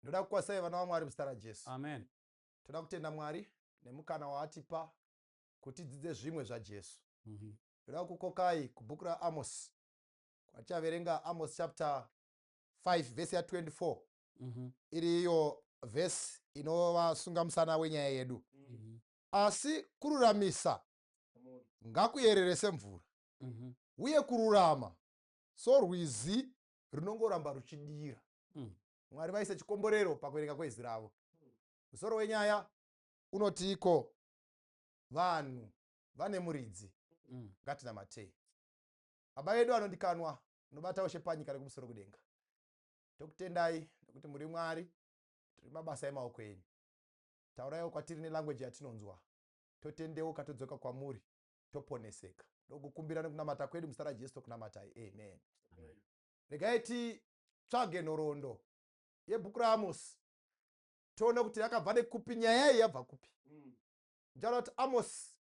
Ndoda kukwasai vana vaMwari muzita raJesu. Amen. Toda kutenda Mwari nemukana waatipa kuti tidzidze zvimwe zvaJesu. Ndoda kukokai kubhuku raAmos. Kwatichaverenga Amos chapter 5 verse ya 24. Iri iyo verse inovasunga musana wenyaya yedu. Asi kururamisa ngakuyerere semvura. Uye kururama sorwizi runongoramba ruchidira. Mwari vaise chikomborero pakuverenga kwezi ravo. Musoro wenyaya unotiko vanhu vane muridzi. Ngatinamatei. Baba vedu vanodikanwa, nobata ushe panyika nekumusoro kudenga. Tokutendai nekuti muri Mwari, tiri mabasa emaoko enyu. Tauraiwo kwatiri nelanguage yatinonzwa. Totendeuka todzoka kwamuri, toponeseka. Ndokukumbira nekunamata kwedu muzita raJesu tokunamatai. Amen. Regai titsvage nhoroondo yebhuku raAmos. Toona kuti yakabva nekupi, nyaya iyi yabva kupi. Ndichaona kuti Amos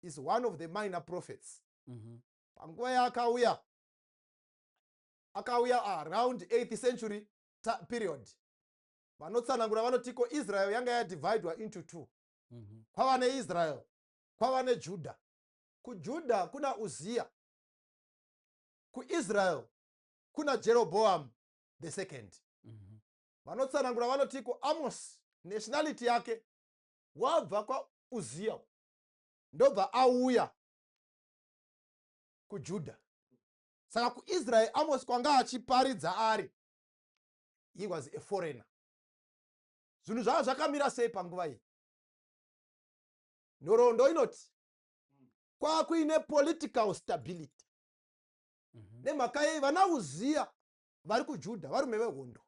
is one of the minor prophets. Panguva yaakauya, akauya around 8th century period. Vanotsanangura vanotiko Israel yanga yadividwa into two. Kwava neIsrael, kwava neJudha. KuJudha kuna Uzia. KuIsrael kuna Jeroboam the second. Vanotsanangura vanotiko Amos nationality yake wabva kwa Uzia ndobva auya kuJudha. Saka kuIsrael Amos kwanga achiparidza ari, he was a foreigner. Zvinhu zvava zvakamira sei panguva iyi? Nhoroondo inoti kwakuine political stability. Nemhaka yei vana Uzia vari kuJudha varume vehondo.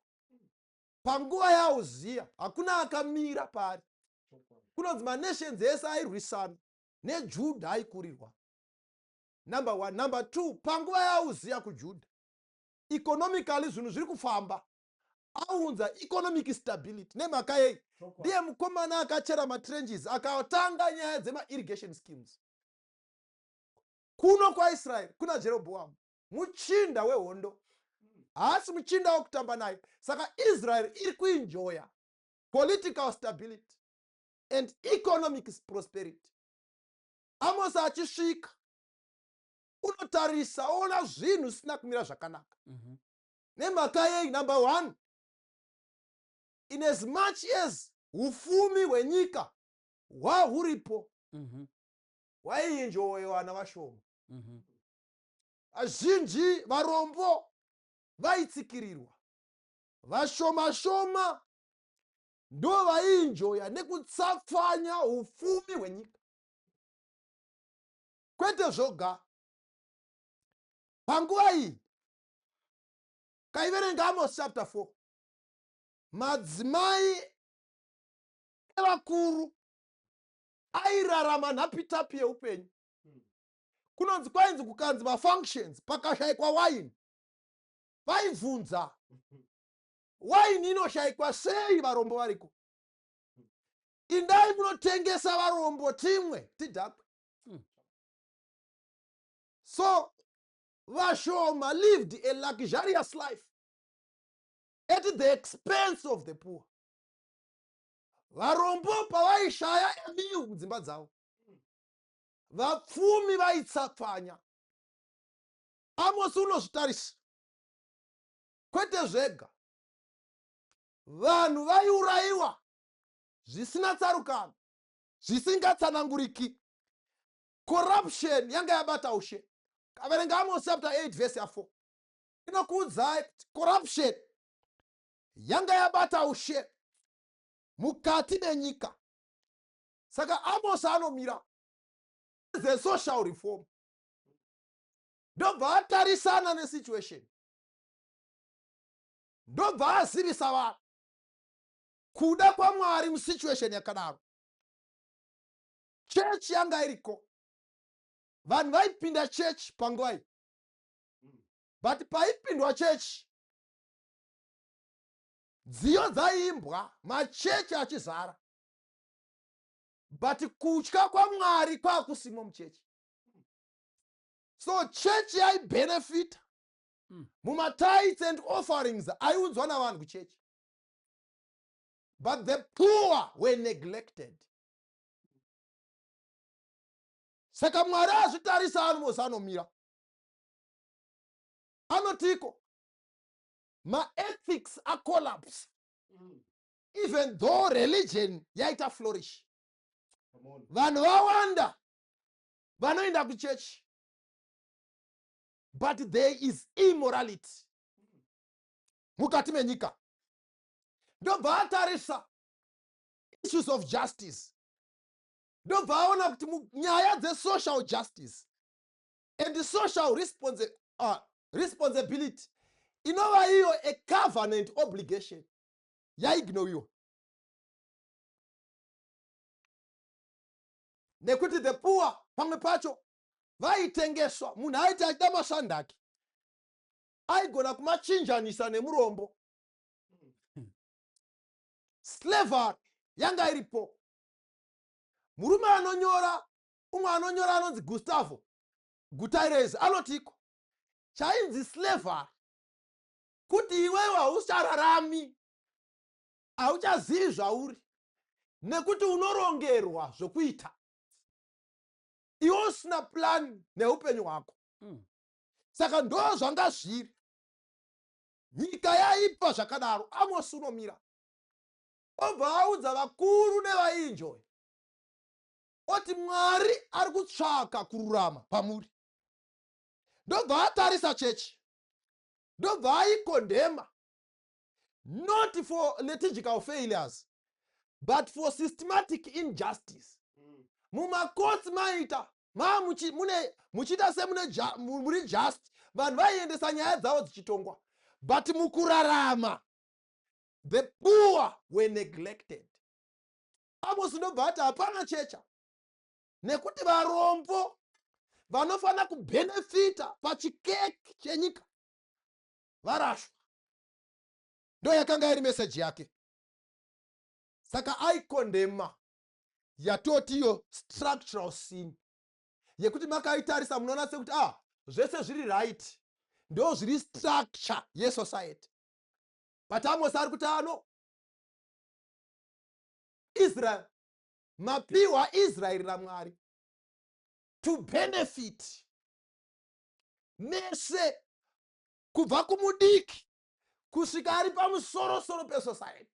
Panguva yaUzia hakuna akamira pari. Kunonzi nations ese airwisana neJudha aikurirwa. Number one. Number two, panguva yaUzia kuJudha, economically zvinhu zviri kufamba. Aunza economic stability. Nemhaka yei ndiye mukomana akachera matrenches akatanga nyaya dzema-irrigation schemes. Kuno kwaIsrael kuna Jeroboam, muchinda wehondo. Haasi muchinda wokutamba naye. Saka Israel iri kuenjoya political stability and economic prosperity. Amos achisvika unotarisa ona zvinhu zvisina kumira zvakanaka. Nemhaka yei, number one, in as much as ufumi hwenyika hwahuripo, hwaienjoyewa navashoma. Azhinji varombo vaitsikirirwa. Vashoma ndo vaienjoya nekutsapfanya ufumi hwenyika. Kwete zvoga. Panguva iyi kaiverenga Amos chapter 4, madzimai evakuru airarama nhapitapi yeupenyu. Kunonzi kwainzi kukanzi mafunctions pakashayikwa waini, vaibvunza waini inoshayikwa sei varombo variko? Indai munotengesa varombo timwe tidhakwe. So vashoma lived a luxurious life at the expense of the poor. Varombo pavaishaya emiyu mudzimba dzavo, vapfumi vaitsapfanya. Amos unozvitarisa. Kwete zvega, vanhu vaiurayiwa zvisina tsarukano, zvisingatsananguriki. Corruption yanga yabata ushe. Kaverenga Amos chapter 8 verse ya 4. Inokuudzai kuti corruption yanga yabata ushe mukati menyika. Saka Amos anomira the social reform. Ndobva atarisana nesituation. Ndobva azivisa vanhu kuda kwaMwari musituation yakadaro. Church yanga iriko. Vanhu vaipinda church panguva iyi. But paipindwa church, dziyo dzaiimbwa, machechi achizara. But kutya kwaMwari kwakusimwa muchechi. So church yaibenefit mumatithes and offerings aiunzwa navanhu kuchechi. but the poor were neglected. Saka Mwari azvitarisa Amos anomira. Anotiko. Ma-ethics are collapse. Even though religion yaita flourish. Vanhu vawanda. Vanoenda kuchurch. But there is immorality. Mukati menyika. Ndobva atarisa issues of justice. Ndobva aona kuti nyaya dze-social justice and the social responsibility inova iyo a covenant obligation yaignowiwa. Nekuti the poor pamwe pacho vaitengeswa, munhu aiti achida mashandaki aigona kumachinjanisa nemurombo. Slavery yanga iripo. Murume anonyora, umwe anonyora anonzi Gustavo Gutierrez anotiko chainzi slavery kuti iwewe hauchararami, hauchazivi zvauri, nekuti unorongerwa zvokuita. Iwe usina plan neupenyu hwako. Saka ndo zvanga zviri. Nyika yaipa zvakadaro. Amos unomira. Obva audza vakuru nevaenjoy. Oti Mwari ari kutsvaka kururama pamuri. Ndobva atarisa chechi. Ndobva aikondema. Not for liturgical failures, but for systematic injustice. Mumakotsi maita muchita muri just, vanhu vaiendesa nyaya dzavo dzichitongwa. But mukurarama, the poor were neglected. Amos ndobva ati hapana checha, nekuti varombo vanofana kubenefita pachikeki chenyika varashwa. Ndo yakanga iri message yake. Saka aikondema yatoti iyo structural sin yekuti makaitarisa munoona sekuti zvese zviri right, ndo zviri structure yesociety. But Amos ari kuti Israel, mapiwa Israel naMwari to benefit mese kubva kumudiki kusvika ari pamusoro-soro pesociety.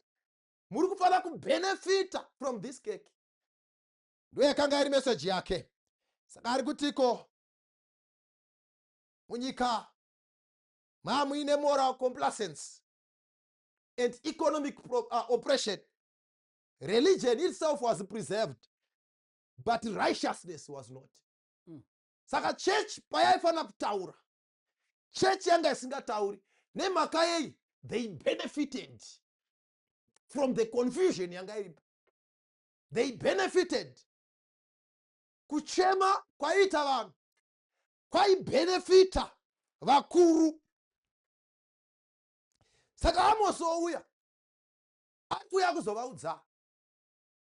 Muri kufana kubenefita from this cake. Ndo yakanga iri message yake. Saka ari kutiko munyika muine moral complacence and economic oppression. Religion itself was preserved, but righteousness was not. Saka church payaifana kutaura, church yanga isingatauri nemhaka yei, they benefited from the confusion yanga iripo. They benefited. Kuchema kwaita vanhu kwaibenefita vakuru. Saka Amos ouya akuya kuzovaudza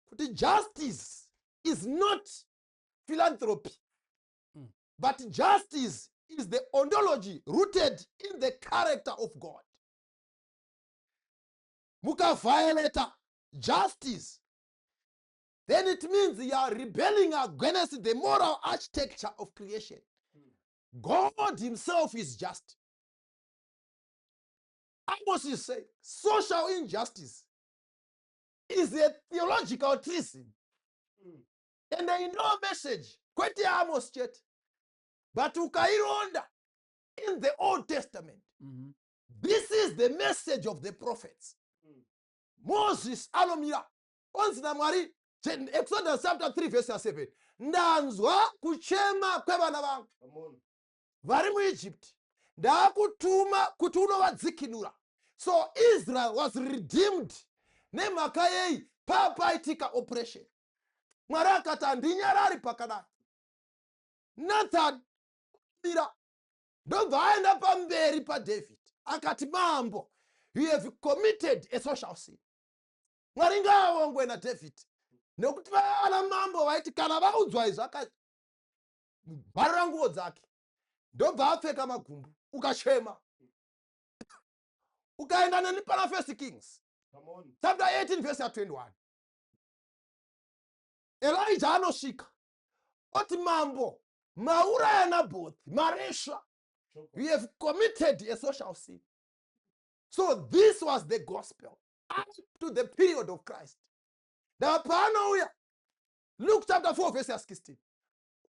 kuti justice is not philanthropy, but justice is the ontology rooted in the character of God. Muka violate justice, then it means you are rebelling against the moral architecture of creation. God himself is just. Amos is saying social injustice is a theological treason. And there is no message kwete Amos chet, but ukaironda in the Old Testament. This is the message of the prophets. Moses anomira onzi na Mwari, Exodus chapter 3 verse 7, ndanzwa kuchema kwevana vangu vari muEgypt, ndakutuma kuti unovadzikinura. So Israel was redeemed nemhaka yei papaitika oppression. Mwari akati handinyarari pakadai. Nathan mira ndobva aenda pamberi paDavid akati, mambo, you have committed a social sin. Mwari ngaavongwe naDavid, nekuti vana mambo vaiti kana vaudzwa izvo akabharira nguo dzake, ndobva apfeka magumbu ukachema. Ukaenda neni pana First Kings chapter 18 verse 21. Elijah anosvika oti mambo mauraya Naboth maresha, you have committed a social sin. So this was the gospel up to the period of Christ. Ndapanouya Luke chapter 4 verse 16.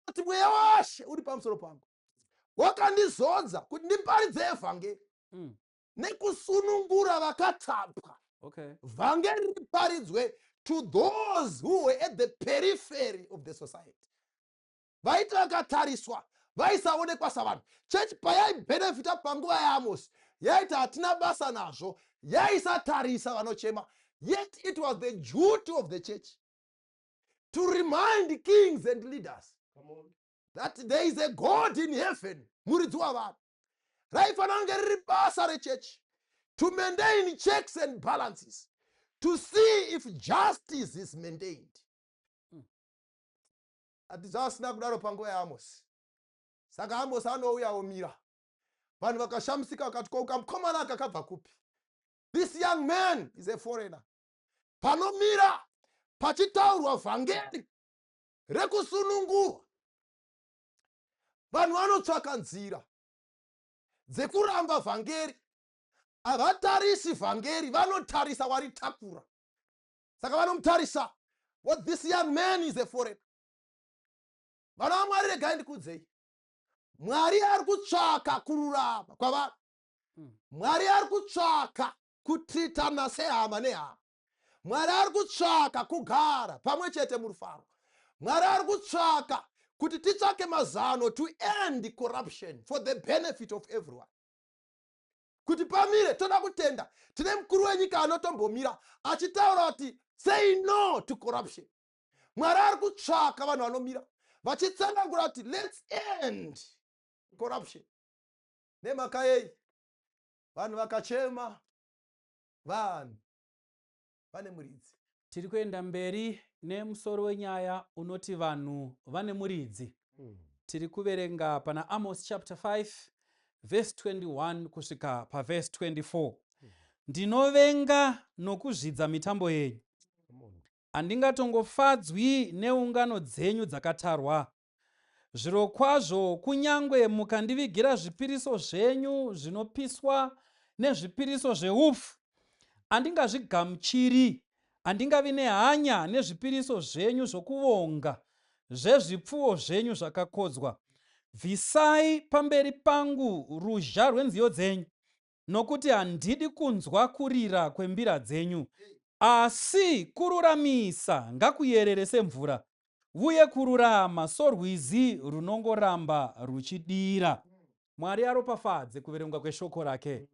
Oti mweya washe uri pamusoro pangu wakandizodza kuti ndiparidze evhangeri nekusunungura vakatapwa. Vhangeri riparidzwe to those who were at the periphery of the society. Vaiti vakatariswa vaisaonekwa savanhu. Church payaibenefita panguva yaAmos yaiti hatina basa nazvo, yaisatarisa vanochema. Yet it was the duty of the church to remind kings and leaders that there is a God in heaven. Muridzi wavanhu. Raifanira kunge riri basa rechurch to maintain checks and balances, to see if justice is maintained. Hatizasina kudaro panguva yaAmos. Saka Amos anouya omira. Vanhu vakashamisika vakati kouka mukomana akabva kupi? This young man is a foreigner. Panomira pachitaurwa vhangeri rekusunungurwa, vanhu vanotsvaka nzira dzekuramba vhangeri. Havatarisi vhangeri, vanotarisa waritakura. Saka vanomutarisa, what this young man is a foreigner. Vana vaMwari regai ndikudzei. Mwari ari kutsvaka kururama kwavanhu. Mwari ari kutsvaka kutritana sehama nehama. Mwari ari kutsvaka kugara pamwe chete murufaro. Mwari ari kutsvaka kuti titsvake mazano to end corruption for the benefit of everyone. Kuti pamire toda kutenda tine mukuru wenyika anotombomira achitaura kuti say no to corruption. Mwari ari kutsvaka vanhu vanomira vachitsanangura kuti let's end corruption. Nemhaka yei vanhu vakachema vanhu vane muridzi. Tiri kuenda mberi nemusoro wenyaya unoti vanhu vane muridzi. Tiri kuverenga pana Amos chapter 5 verse 21 kusvika paverse 24. Ndinovenga nokuzvidza mitambo yenyu. Handingatongofadzwi neungano dzenyu dzakatarwa. Zvirokwazvo kunyangwe mukandivigira zvipiriso zvenyu zvinopiswa nezvipiriso zveupfu, handingazvigamuchiri. Handingavi nehanya nezvipiriso zvenyu zvokuvonga zvezvipfuwo zvenyu zvakakodzwa. Bvisai pamberi pangu ruzha rwenziyo dzenyu, nokuti handidi kunzwa kurira kwembira dzenyu. Asi kururamisa ngakuyerere semvura, uye kururama sorwizi runongoramba ruchidira. Mwari aropafadze kuverengwa kweshoko rake.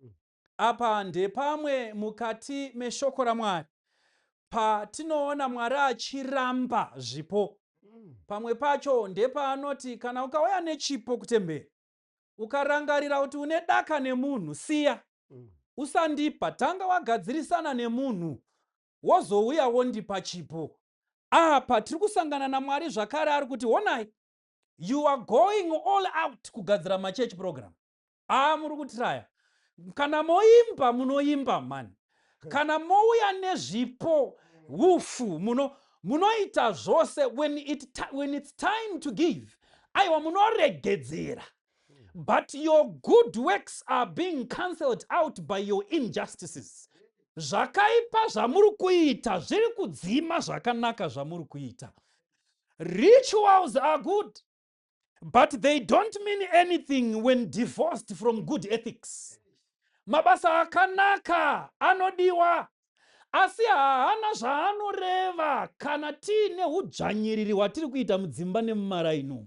Apa ndepamwe mukati meshoko raMwari patinoona Mwari achiramba zvipo. Pamwe pacho ndepaanoti kana ukauya nechipo kutemberi ukarangarira kuti une daka nemunhu, siya, usandipa. Tanga wagadzirisana nemunhu wozouya wondipa chipo. Apa tiri kusangana naMwari zvakare ari kuti honai, you are going all out kugadzira machurch program. Muri kutiraya. Kana moimba munoimba mani. Kana mouya nezvipo ufu munoita zvose. When it's time to give, aiwa munoregedzera. But your good works are being cancelled out by your injustices. Zvakaipa zvamuri kuita zviri kudzima zvakanaka zvamuri kuita. Rituals are good, but they don't mean anything when divorced from good ethics. Mabasa akanaka anodiwa, asi haana zvaanoreva kana tiine udzvanyiriri hwatiri kuita mudzimba nemumara ino.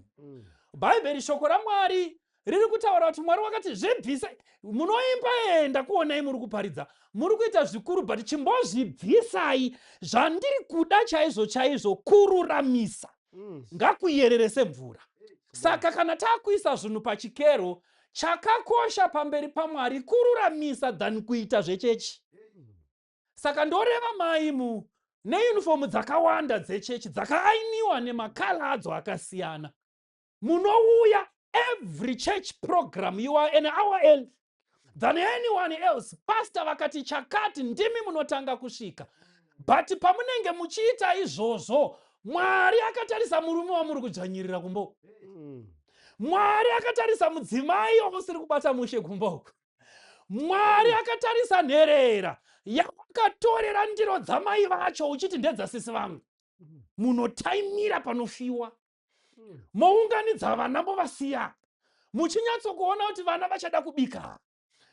Bhaibheri shoko raMwari riri kutaura kuti Mwari wakati zvibvisai. Munoimba enda kuonai muri kuparidza. Muri kuita zvikuru, but chimbozvibvisai. Zvandiri kuda chaizvo chaizvo kururamisa. Ngakuyerere semvura. Saka kana takuisa zvinhu pachikero, chakakosha pamberi paMwari kururamisa than kuita zvechechi. Saka ndoreva maimu neunifomu dzakawanda dzechechi dzakaainiwa nemakala adzo akasiyana. Munouya every church program, you are an hour early. than anyone else. Pastor vakati chakati ndimi munotanga kusvika. But pamunenge muchiita izvozvo, Mwari akatarisa murume wamuri kudzvanyirira kumbo. Mwari akatarisa mudzimai wamusiri kubata mushe kumbo. Mwari akatarisa nherera yawakatorera ndiro dzamai vacho uchiti ndedzasisi vangu. Munotaimira panofiwa. Mounganidza vana movasiya. Muchinyatsokuona kuti vana vachada kubika.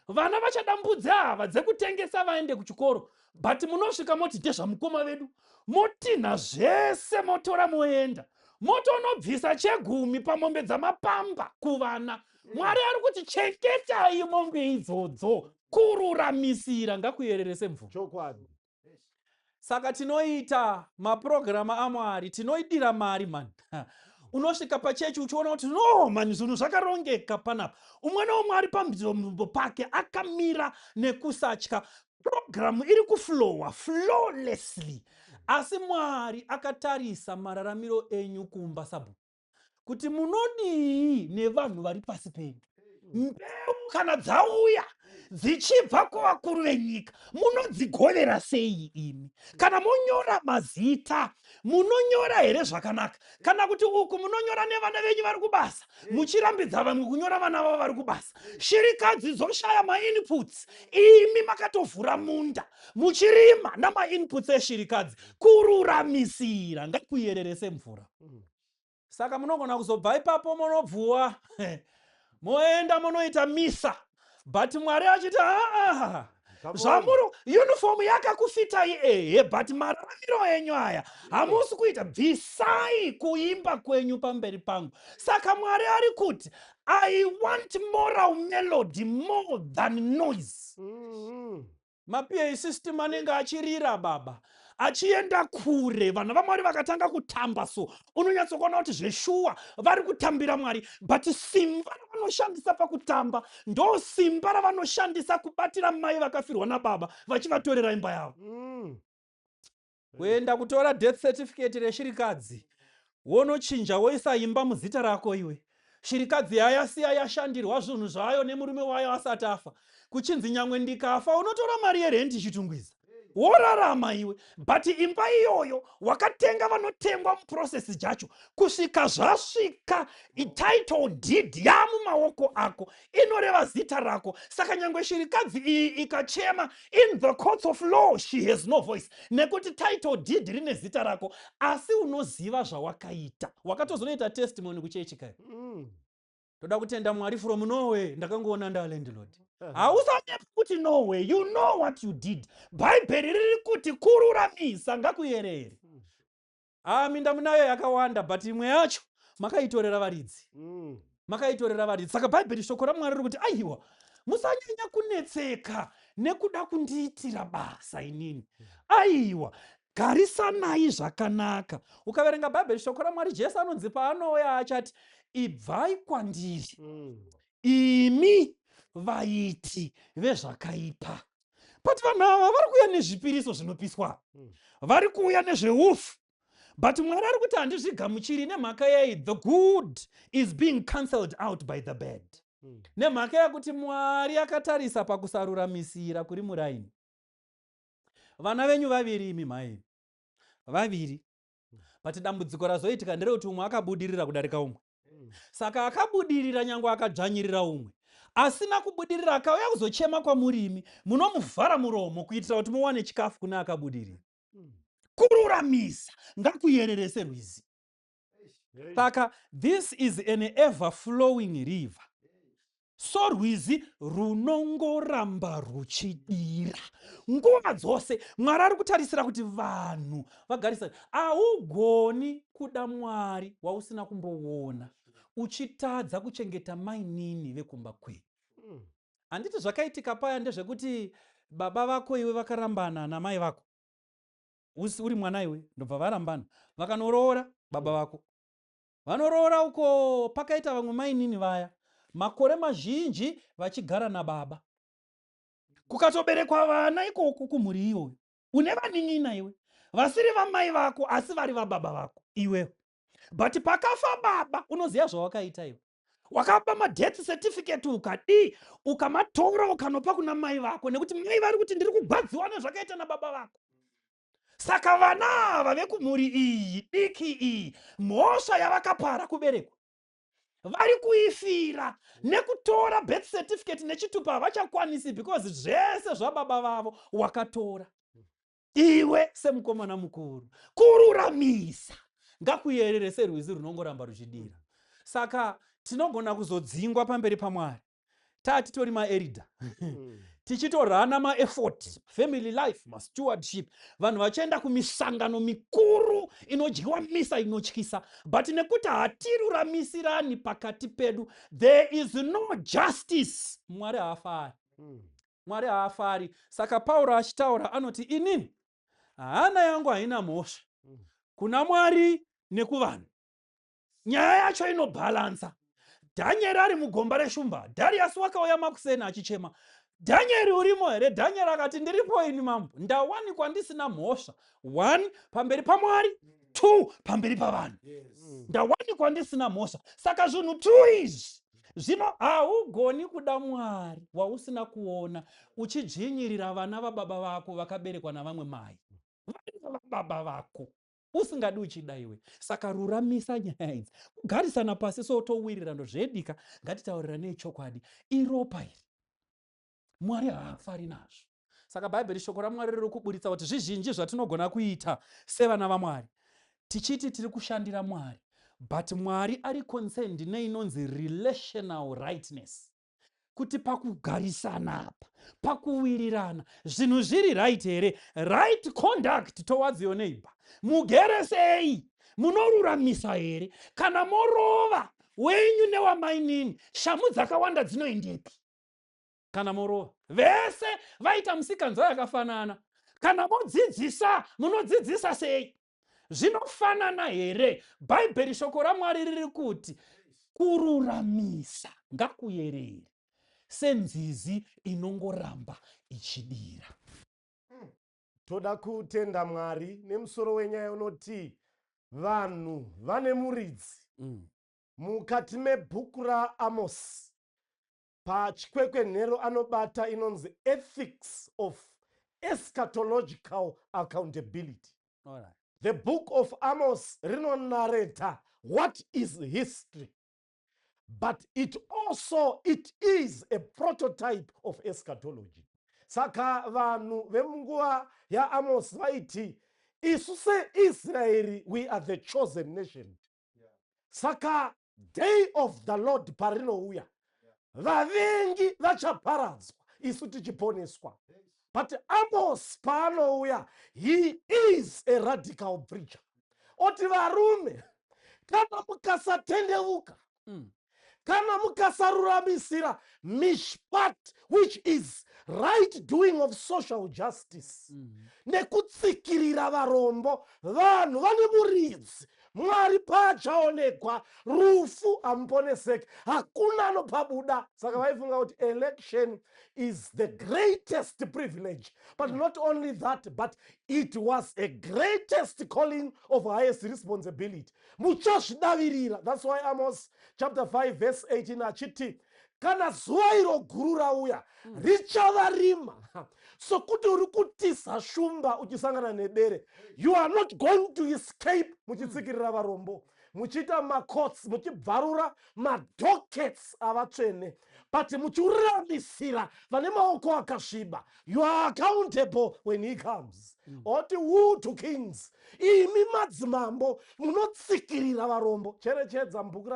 Vana vachada mbudzi ava dzekutengesa vaende kuchikoro. But munosvika moti ndezvamukoma vedu. Motinha zvese motora moenda. Motonobvisa chegumi pamombe dzamapamba kuvana. Mwari ari kuti chengetai mombe idzodzo. Kururamisira ngakuyererese mvura. Chokwadi. Saka tinoita mapurogirama aMwari, tinoidira mari man. Unosvika pachechi uchiona kuti no man, zvinhu zvakarongeka panapa. Umwe naumwe ari pambiro pake akamira nekusatya. Programu iri kuflowa flawlessly. Asi Mwari akatarisa mararamiro enyu kuumba sabhuku. Kuti munodii nevanhu vari pasi penyu. Mbeu kana dzauya dzichibva kuvakuru venyika, munodzigovera sei imi? Kana monyora mazita, munonyora here zvakanaka? Kana kuti uku munonyora nevana venyu vari kubasa, muchirambidza vamwe kunyora vana vavo vari kubasa. Shirikadzi dzoshaya mainputs, imi makatovhura munda, muchirima namainputs eshirikadzi. Kururamisira ngakuyererese mvura. Saka munogona kuzobva ipapo munobvuwa moenda munoita misa. But Mwari achiti zvamuru uniform yakakufitai but mararamiro enyu aya hamusi kuita. Bvisai kuimba kwenyu pamberi pangu. Saka Mwari ari kuti I want moral melody more than noise. Ma-PA system anenge achirira baba, achienda kure. Vanhu vaMwari vakatanga kutamba so unonyatsokuona kuti zveshuwa vari kutambira Mwari. But simba ravanoshandisa pakutamba ndo simba ravanoshandisa kubatira mai vakafirwa nababa vachivatorera imba yavo. Kuenda kutora death certificate reshirikadzi wonochinja woisa imba muzita rako iwe. Shirikadzi yayasiya yashandirwa zvinhu zvayo nemurume wayo asati afa. Kuchinzi nyangwe ndikafa unotora mari yerendi chitungwiza. Worarama iwe. But imba iyoyo wakatenga vanotengwa muprocess jacho. Kusvika zvasvika title deed yamumaoko ako inoreva zita rako. Saka nyangwe shirikadzi iyi ikachema in the courts of law she has no voice. Nekuti title deed rine zita rako. Asi unoziva zvawakaita. Wakatozonoita testimony kuchechi kai. Toda kutenda Mwari from Norway. Ndakangoona ndalandlord. Hausanyepa kuti Norway. You know what you did. Bhaibheri riri kuti kururamisa ngakuyerere. Minda munayo yakawanda but imwe yacho makaitorera varidzi. Makaitorera varidzi. Saka Bhaibheri shoko raMwari riri kuti aiwa musanyanya kunetseka nekuda kundiitira basa inini. Aiwa garisanai zvakanaka. Ukaverenga Bhaibheri shoko raMwari, Jesu anonzi paanouya achati ibvai kwandiri imi vaiti vezvakaipa. But vanhu ava vari kuuya nezvipiriso zvinopiswa, vari kuuya nezveufu. But Mwari ari kuti handizvigamuchiri nemhaka yei the good is being cancelled out by the bad. Nemhaka yekuti Mwari akatarisa pakusaruramisira kuri muraini. Vana venyu vaviri imi mai vaviri. But dambudziko razoitika nderekuti umwe akabudirira kudarika umwe. Saka akabudirira nyangwe akadzvanyirira umwe. Asina kubudirira akauya kuzochema kwamurimi, munomuvhara muromo kuitira kuti muwane chikafu kuna akabudirira. Kururamisa ngakuyererese rwizi. Saka this is an ever flowing river. So rwizi runongoramba ruchidira. Nguva dzose Mwari ari kutarisira kuti vanhu vagarisane. Haugoni kuda Mwari wausina kumboona uchitadza kuchengeta mainini vekumba kwenyu. Handiti zvakaitika paya ndezvekuti baba vako iwe vakarambana namai vako. Uri mwana iwe ndobva varambana. Vakanoroora baba vako. Vanoroora uko pakaita vamwe mainini vaya. Makore mazhinji vachigara nababa. Kukatoberekwa vana ikoko kumhuri iyoyo. Une vanin'ina iwe. Vasiri vamai vako asi vari vababa vako iwewe. But pakafa baba unoziva zvawakaita iwe. wakapa madeath certificate ukamatora ukanopa kuna mai vako, nekuti mai vari kuti ndiri kugwadziwa nezvakaita nababa vako. Saka vana ava vekumhuri iyi diki iyi, mhosva yavakapara kuberekwa vari kuifira nekutora birth certificate nechitupa havachakwanisi, because zvese zvababa vavo wakatora. Iwe semukomana mukuru, kururamisa ngakuyerere serwizi runongoramba ruchidira. Saka tinogona kuzodzingwa pamberi paMwari titori maerida tichitorana maeffort, family life, stewardship, vanhu vachienda kumisangano mikuru inodyiwa misa inotyisa, but nekuti hatiruramisirani pakati pedu, there is no justice. Mwari haafari. Mwari haafari. Saka Pauro achitaura anoti, inini hana yangu haina mhosva kuna Mwari nekuvanhu. Nyaya yacho inobhalansa. Dhanieri ari mugomba reshumba, Dhariasi wakauya makuseni achichema, Dhanieri urimo here? Dhanieri akati, ndiripo ini mambo, ndawanikwa ndisina mhosva. 1 pamberi paMwari, 2 pamberi pavanhu. Ndawanikwa ndisina mhosva. Saka zvinhu 2 izvi zvino haugoni kuda Mwari wausina kuona uchidzvinyirira vana vababa vako vakaberekwa navamwe mai, baba vako usingadi uchida iwe. Saka ruramisa nyaya idzi, kugarisana pasi sotowirirano zvedika, ngatitaurirane chokwadi. Iropa iri Mwari haafari nazvo. Saka Bhaibheri, shoko raMwari riri kuburitsa kuti zvizhinji zvatinogona kuita sevana vaMwari tichiti tiri kushandira Mwari, but Mwari ari concerned neinonzi relational rightness, kuti pakugarisana apa, pakuwirirana, zvinhu zviri right here, right conduct towards your neighbor. Mugere sei? Munoruramisa here? Kana morova wenyu newamainini, shamu dzakawanda dzinoendepi? Kana morova vese vaita musikanzwa yakafanana. Kana modzidzisa, munodzidzisa sei? Zvinofanana here? Bhaibheri, shoko raMwari riri kuti kururamisa ngakuyerere senzizi inongoramba ichidira. Toda kutenda Mwari nemusoro wenyaya unoti vanhu vane muridzi mukati mebhuku raAmos. Pachikwekwenhero anobata inonzi ethics of eschatological accountability. Alright. The book of Amos rinonarrata what is history, but it is a prototype of eschatology. Saka vanhu vemunguva yaAmos vaiti, isu seIsraeri we are the chosen nation. Saka day of the Lord parinouya, vavengi vachaparadzwa, isu tichiponeswa. But Amos paanouya, he is a radical preacher. Oti varume, kana mukasatendeuka, kana mukasaruramisira mishpat, which is right doing of social justice, nekutsikirira varombo, vanhu vane muridzi, Mwari pachaonekwa, rufu amponeseki, hakuna anopabuda. Saka vaifunga kuti election is the greatest privilege. But not only that, but it was a greatest calling of highest responsibility. Muchazvidavirira. That's why Amos chapter 5 verse 18 achiti, kana zuva iro guru rauya, richava rima. So kuti uri kutisa shumba uchisangana nebere, you are not going to escape muchitsikirira varombo, muchita macourts, muchibvarura madockets avatsvene, but muchiramisira vane maoko akasviba. You are accountable when he comes. Oti who to kings, imi madzimambo munotsikirira varombo. Cherechedza mubhuku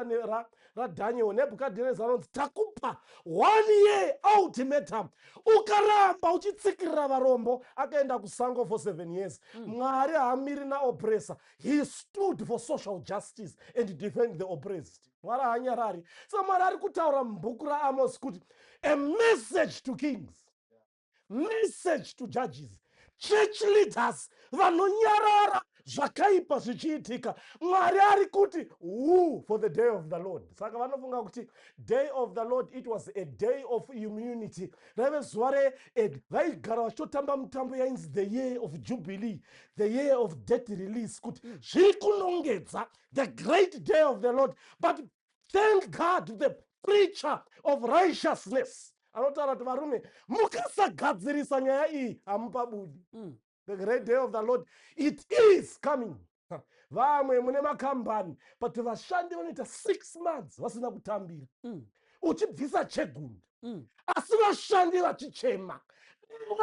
raDhaniel, Nebukadnezar anonzi takupa 1 year ultimatum. Ukaramba uchitsikirira varombo, akaenda kusango for 7 years. Mwari haamiri naoppressor. He stood for social justice and defend the oppressed. Mwari haanyarari. So Mwari ari kutaura mubhuku raAmos kuti a message to kings, message to judges, church leaders vanonyarara zvakaipa zvichiitika. Mwari ari kuti for the day of the Lord. Saka vanofunga kuti day of the Lord, it was a day of immunity. Rave zuva vaigara vachitotamba mutambo yainzi the year of jubilee, the year of debt release, kuti zviri kunongedza the great day of the Lord. But Thank God the preacher of righteousness anotaura kuti varume mukasagadzirisa nyaya iyi hamupabudi. The great day of the Lord, it is coming. Vamwe mune makambani but vashandi vanoita 6 months vasina kutambira uchibvisa chegunda asi vashandi vachichema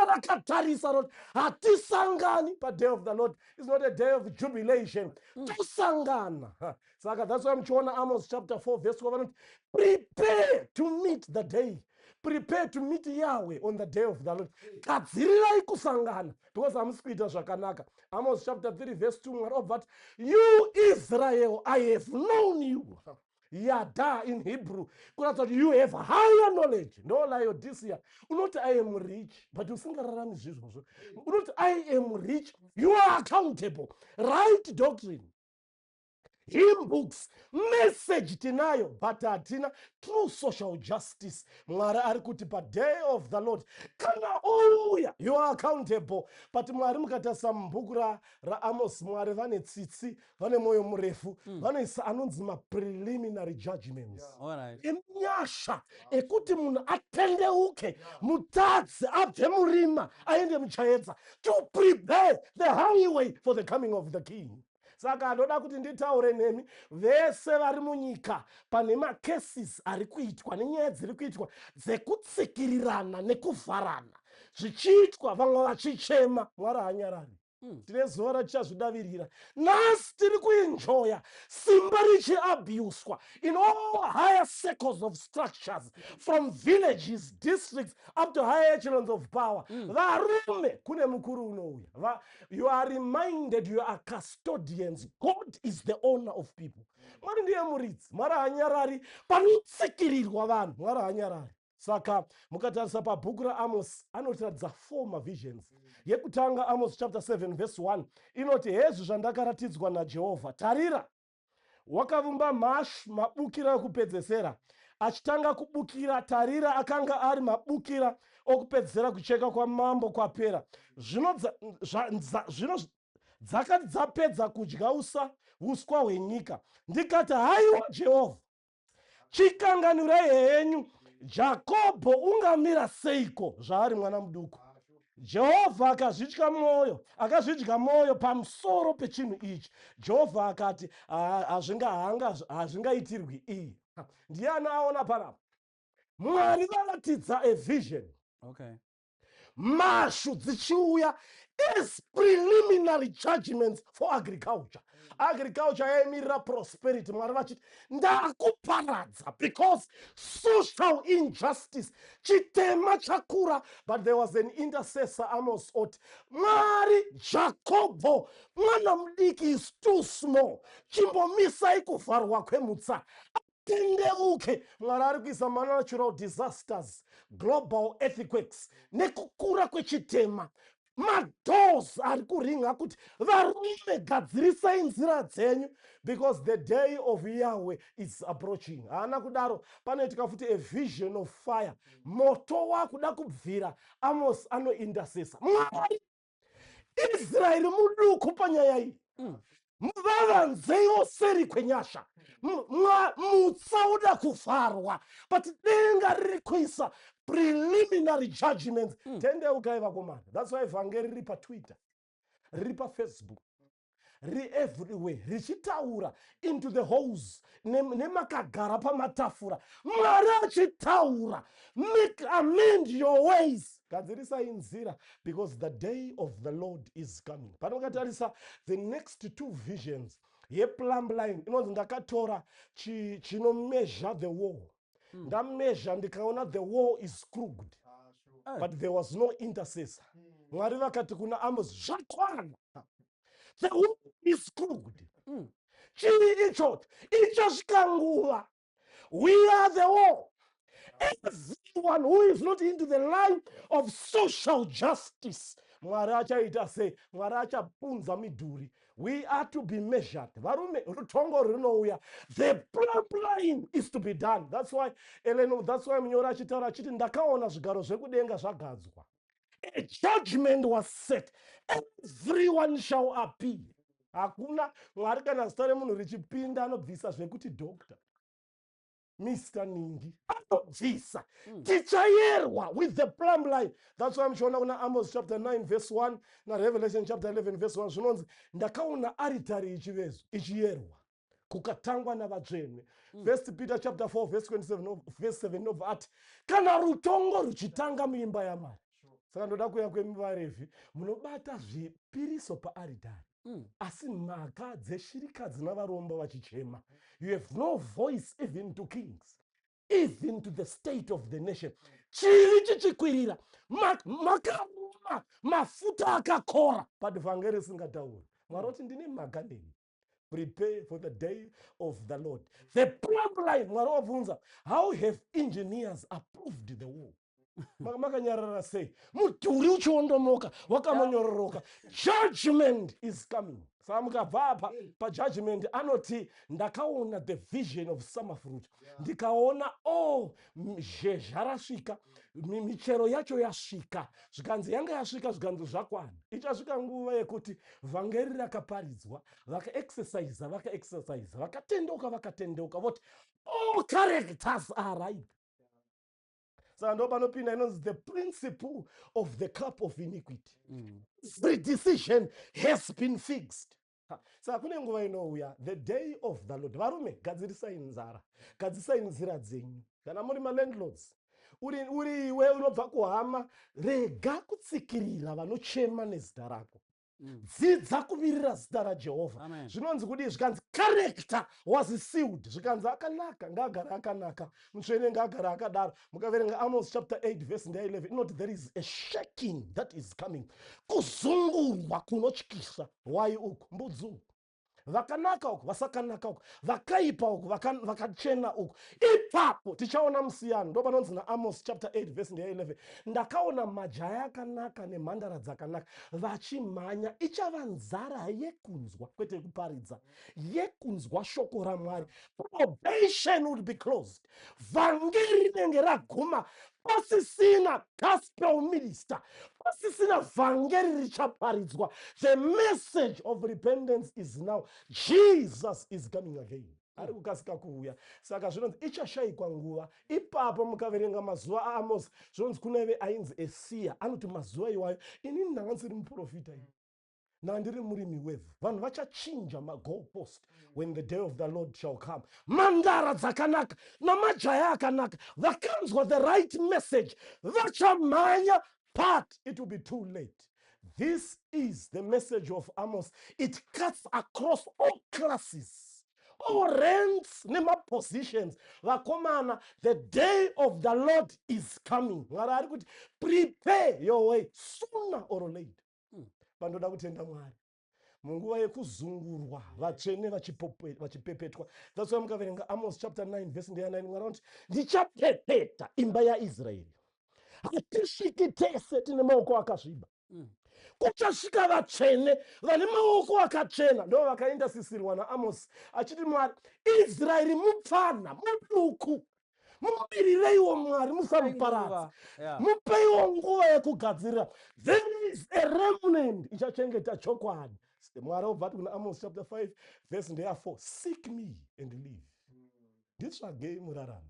rakatariswa roti hatisangani paday of the Lord is not a day of jubilation tosangana. Saka that's why muchiona Amos chapter 4 verse 12 vanoti prepare to meet the day, prepare to meet Yahweh on the day of the Lord. Gadzirirai kusangana because hamusi kuita zvakanaka. Amos chapter 3 verse 2 mwari obva you Israel, I have known you. Yada in Hebrew kuratidza kuti you have higher knowledge. No Laodicea unoti I am rich but usingararami zvizvozvo. Unoti I am rich, you are accountable. Right doctrine, hymn books, message tinayo but hatina true social justice. Mwari ari kuti paday of the Lord kana ouya you are accountable. But mwari mukatarisa mubhuku raAmos mwari vane tsitsi, vane moyo murefu, vanoisa anonzi preliminary judgments. Emnyasha ekuti munhu atendeuke, mutadzi abve murima aende muchaedza, to prepare the highway for the coming of the king. Saka ndoda kuti nditaure nemi vese vari munyika pane macases ari kuitwa nenyaya dziri kuitwa dzekutsikirirana nekuvharana zvichiitwa vamwe vachichema. Mwari hanyarari. Tine zuva ratichazvidavirira. Nhasi tiri kuenjoya simba richiabuswa in all higher circles of structures from villages, districts up to higher echelons of power. Varume kune mukuru unouya. You are reminded you are custodians. God is the owner of people. Mwari ndiye muridzi. Mwari hanyarari panotsikirirwa vanhu. Mwari hanyarari. Saka mukatarisa pabhuku raAmos anotiradza 4 mavisions. Yekutanga Amos chapter 7 verse 1 inoti hezvi zvandakaratidzwa naJehovha, tarira wakavumba mabukira okupedzesera. Achitanga kubukira, tarira akanga ari mabukira okupedzesera kucheka kwamambo kwapera. Zvino dzakati dzapedza kudya uswa hwenyika, ndikati haiwa Jehovha, chikanganwirai henyu Jakobho ungamira seiko zvaari mwana muduku. Jehovha akazvidya mwoyo pamusoro pechinhu ichi. Jehovha akati hazvingaitirwi iyi. Ndiani aona panapa? Mwari varatidza a vision. Mashu dzichiuya as preliminary judgments for agriculture. Agriculture yaimirira prosperity. Mwari vachiti ndakuparadza because social injustice chitema chakura. But there was an intercessor, Amos oti Mwari Jakobho mwana mudiki is too small, chimbomisai kuvharwa kwemutsa tendeuke. Mwari ari kuisa natural disasters, global earthquakes nekukura kwechitema. Madoors ari kuringa kuti varume gadzirisai nzira dzenyu because the day of Yahweh is approaching. Hana kudaro panoitika futi a vision of fire. Moto wakuda kubvira. Amos ano intercessor. Mwari Israeli muduku panyaya iyi. Vavanzeiwo seri kwenyasha. Mutsa uda kuvharwa. But denga riri kuisa preliminary judgments. Tendeukai vakomana. That's why vhangeri riri paTwitter, riri paFacebook, riri everywhere, richitaura into the holes nemakagara pamatafura. Mwari achitaura, amend your ways. Gadzirisai nzira because the day of the Lord is coming. Panokatarisa the next 2 visions yeplumb line inonzi ndakatora chinomeasure the wall. Ndameasure ndikaona the wall is crooked. But there was no intercessor. Mwari vakati kuna Amos zvakwana. The wall is crooked. Chii icho svikanguva. We are the wall. Everyone who is not into the line of social justice, Mwari achaita sei? Mwari achapunza midhuri. We are to be measured. Varume rutongo runouya. The line is to be done. That's why munyori achitaura achiti ndakaona zvigaro zvekudenga zvagadzwa. A judgment was set. Everyone shall appear. Hakuna Mwari kana zita remunhu richipinda anobvisa zvekuti doctor. Mr. Ningi anobvisa tichayerwa with the plumb line. That's why muchiona kuna Amos chapter 9 verse 1 na Revelation chapter 11 verse 1 zvinonzi ndakaona aritari ichivezwa ichiyerwa kukatangwa navatsvene. First Peter chapter 4 verse 27 verse 7 nobva ati kana rutongo ruchitanga muimba yaMwari. Saka ndoda kuuya kwemivaRevhi munobata zvipiriso paaritari asi mhaka dzeshirikadzi navarombo vachichema. You have no voice even to kings, even to the state of the nation. Chivi chichikwirira makaruma mafuta akakora but vhangeri risingatauri. Mwari oti ndine mhaka nemi. Prepare for the day of the Lord. The plumb line, Mwari wabvunza, how have engineers approved the war? Makanyarara sei mudhuri uchiondomoka wakamonyororoka. Judgment is coming. Saka mukabva apa pajudgment anoti ndakaona the vision of summer fruit. Ndikaona zhezha rasvika, michero yacho yasvika, zvikanzi yanga yasvika zvikanzi zvakwana. Ichasvika nguva yekuti vhangeri rakaparidzwa, vakaexercise, vakatendeuka, voti all characters are ripe. Saka ndo panopinda inonzi the principle of the cup of iniquity. Every decision has been fixed. Saka kune nguva inouya the day of the Lord. Varume gadzirisai nzara, gadzisai nzira dzenyu. Kana muri malandlords, uri iwe unobva kuhama, rega kutsikirira vanochema nezita rako. Dzidza kumirira zita raJehovha. Zvinonzi kudii? Zvikanzi character was sealed. Zvikanzi akanaka ngaagara akanaka, mutsvene ngaagara akadaro. Mukaverenga Amos chapter 8 verse 11 inoti there is a shaking that is coming. Kuzungurwa kunotyisa. Why uku? Mbudzi uku. Vakanaka uku, vasakanaka uku, vakaipa uku, vakachena uku. Ipapo tichaona musiyano. Ndo panonzi na Amos chapter 8 verse 11 ndakaona majaya akanaka nemhandara dzakanaka vachimhanya. Ichava nzara yekunzwa kwete kuparidza, yekunzwa shoko raMwari. Probation would be closed. Vhangeri rinenge raguma pasisina gospel minister, pasisina vhangeri richaparidzwa. The message of repentance is now. Jesus is coming again. Ari kukasika kuuya. Saka zvinonzi ichashayikwa nguva. Ipapo mukaverenga mazuva aAmos zvinonzi kuneve ainzi Esia anoti mazuva iwayo inini ndanga ndisiri muprofita ini, ndandiri murimi wevhu. Vanhu vachachinja magoalpost when the day of the Lord shall come. Mandara dzakanaka namajaya akanaka vakanzwa the right message vachamhanya, but it will be too late. This is the message of Amos. It cuts across all classes, all ranks, nema positions. Vakomana, the day of the Lord is coming. Prepare your way sooner or later. Vandoda kutenda Mwari munguva yekuzungurwa vatsvene vachipepetwa. That's why mukaverenga Amos chapter 9 verse 9 Mwari anoti ndichapepeta imba yaIsraeri. Hatisviki tese tine maoko akasviba. Kuchasvika vatsvene vane maoko akachena. Ndo vakaindasisirwa naAmos achiti Mwari, Israeri mupfana muduku, mubirireiwo Mwari, musamuparadza, mupeiwo nguva yekugadzirira. There is a remnant ichachengeta chokwadi. Mwari obva kuna Amos chapter 5 verse 4 seek me and live, nditsvagei murarame.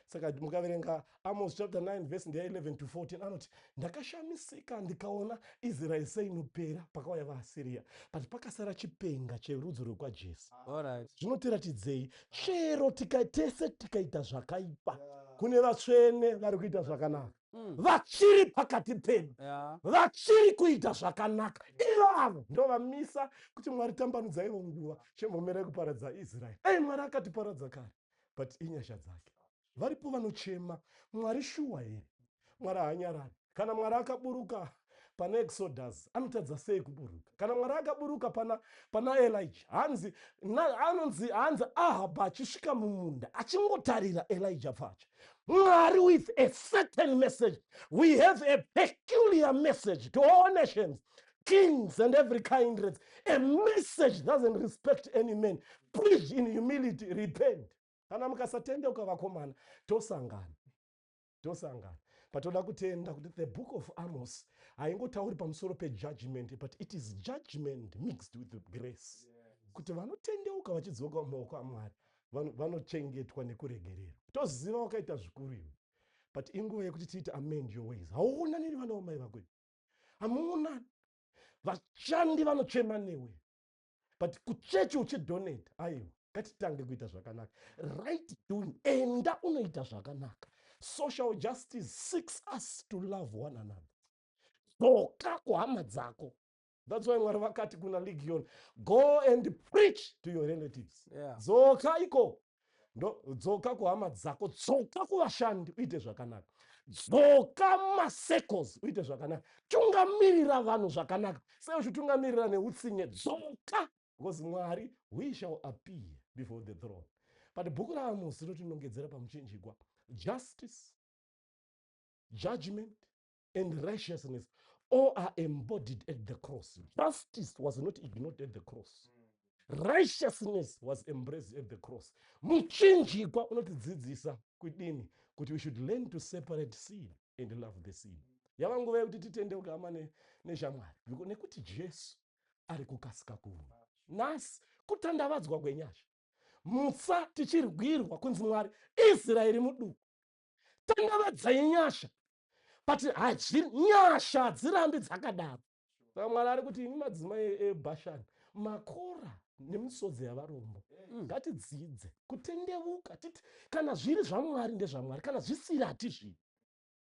Saka mukaverenga Amos chapter 9 verse 11 to 14 anoti ndakashamisika ndikaona Israeri seinopera pakauya vaAsiria, but pakasara chipenga cherudzi rwekwaJesu. Zvinotiratidzei chero tese tikaita zvakaipa, kune vatsvene vari kuita zvakanaka, vachiri pakati pedu, vachiri kuita zvakanaka. Ivavo ndo vamisa kuti Mwari tambanudzaiwo nguva chemhomera yekuparadza Israeri. Mwari akatiparadza kare, but inyasha dzake. Varipo vanochema Mwari shuwa here, Mwari haanyarari. Kana Mwari akaburuka pana Exodus anotadza sei kuburuka? Kana Mwari akaburuka pana Elijah anonzi Ahab achisvika mumunda achingotarira Elijah pacho. Mwari with a certain message. We have a peculiar message to all nations, kings and every kindred. A message doesn't respect any man. Preach in humility, repent. Kana mukasatendeuka vakomana tosangana. Patoda kutenda kuti the book of Amos haingotauri pamusoro pejudgment, but it is judgment mixed with grace. Kuti vanotendeuka vachidzoka mumaoko aMwari vanochengetwa nekuregererwa. Toziva wakaita zvikuru iwe, but inguva yekuti tiite amend your ways. Hauonani vana vamai vakwedu, hamuonani. Vashandi vanochema newe, but kuchechi uchidonate, aiwa ngatitange kuita zvakanaka. Right doing, enda unoita zvakanaka. Social justice seeks us to love one another. Dzoka kuhama dzako. That's why Mwari vakati kuna Legion, go and preach to your relatives. Yeah. Dzoka iko. Dzoka kuhama dzako, dzoka kuvashandi uite zvakanaka. Dzoka mumasecles uite zvakanaka. Tungamirira vanhu zvakanaka. Sei uchitungamirira neutsinye? Dzoka. Because Mwari, we shall appear before the throne. But bhuku raAmos rinotinongedzera pamuchinjikwa. Justice, judgment, and righteousness all are embodied at the cross. Justice was not ignored at the cross. Righteousness was embraced at the cross. Muchinjikwa unotidzidzisa kudini kuti we should learn to separate sin and love the sin. Yava nguva yekuti titendeuke hama neshamwari nekuti Jesu ari kukasika kuuya. Nhasi kutandavadzwa kwenyasha. Mutsa tichirwirwa kunzi Mwari, Israeri muduku, tandavadzai nyasha. But nyasha hadzirambi dzakadaro. Saka Mwari ari kuti imi madzimai eBhashani, makora nemisodzi yavarombo, ngatidzidze kutendeuka. Kana zviri zvaMwari ndezvaMwari, kana zvisiri hatizvidi.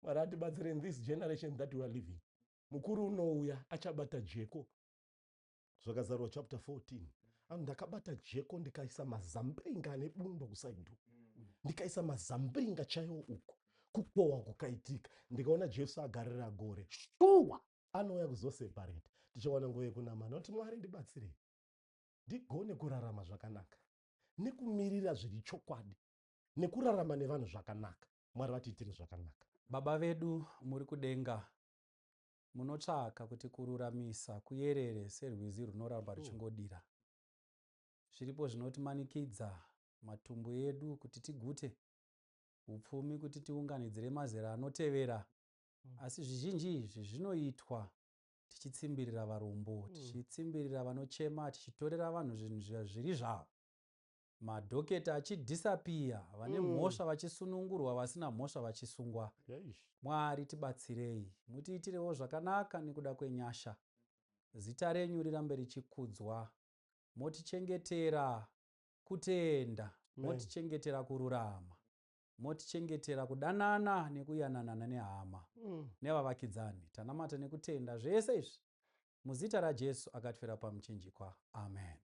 Mwari atibatsire in this generation that we are living. Mukuru unouya achabata jeko. Zvakazarwa chapter 14. Ndakabata jeko ndikaisa mazambiringa nebumba kusaidhu. Ndikaisa mazambiringa chaiwo uko. Kukohwa kukaitika. Ndikaona Jesu agarira gore. Shuwa anouya kuzoseparate. Tichawana nguva yekunamana kuti Mwari ndibatsire. Ndigone kurarama zvakanaka. Nekumirira zviri chokwadi. Nekurarama nevanhu zvakanaka. Mwari vatiitire zvakanaka. Baba vedu muri kudenga, munotsvaka kuti kururamisa kuyerere serwizi runoramba ruchingodira. Zviripo zvinotimanikidza matumbu edu kuti tigute, upfumi kuti tiunganidzire mazera anotevera. Asi zvizhinji izvi zvinoitwa tichitsimbirira varombo, tichitsimbirira vanochema, tichitorera vanhu zvinhu zviri zvavo. Madhoketa achidhisapiya, vane mhosva vachisunungurwa, vasina mhosva vachisungwa. Mwari tibatsirei, mutiitirewo zvakanaka nekuda kwenyasha. Zita renyu rirambe richikudzwa. Motichengetera kutenda, motichengetera kururama, motichengetera kudanana nekuyanana nehama nevavakidzani. Tanamata nekutenda zvese izvi muzita raJesu akatfera pamuchinjikwa. Amen.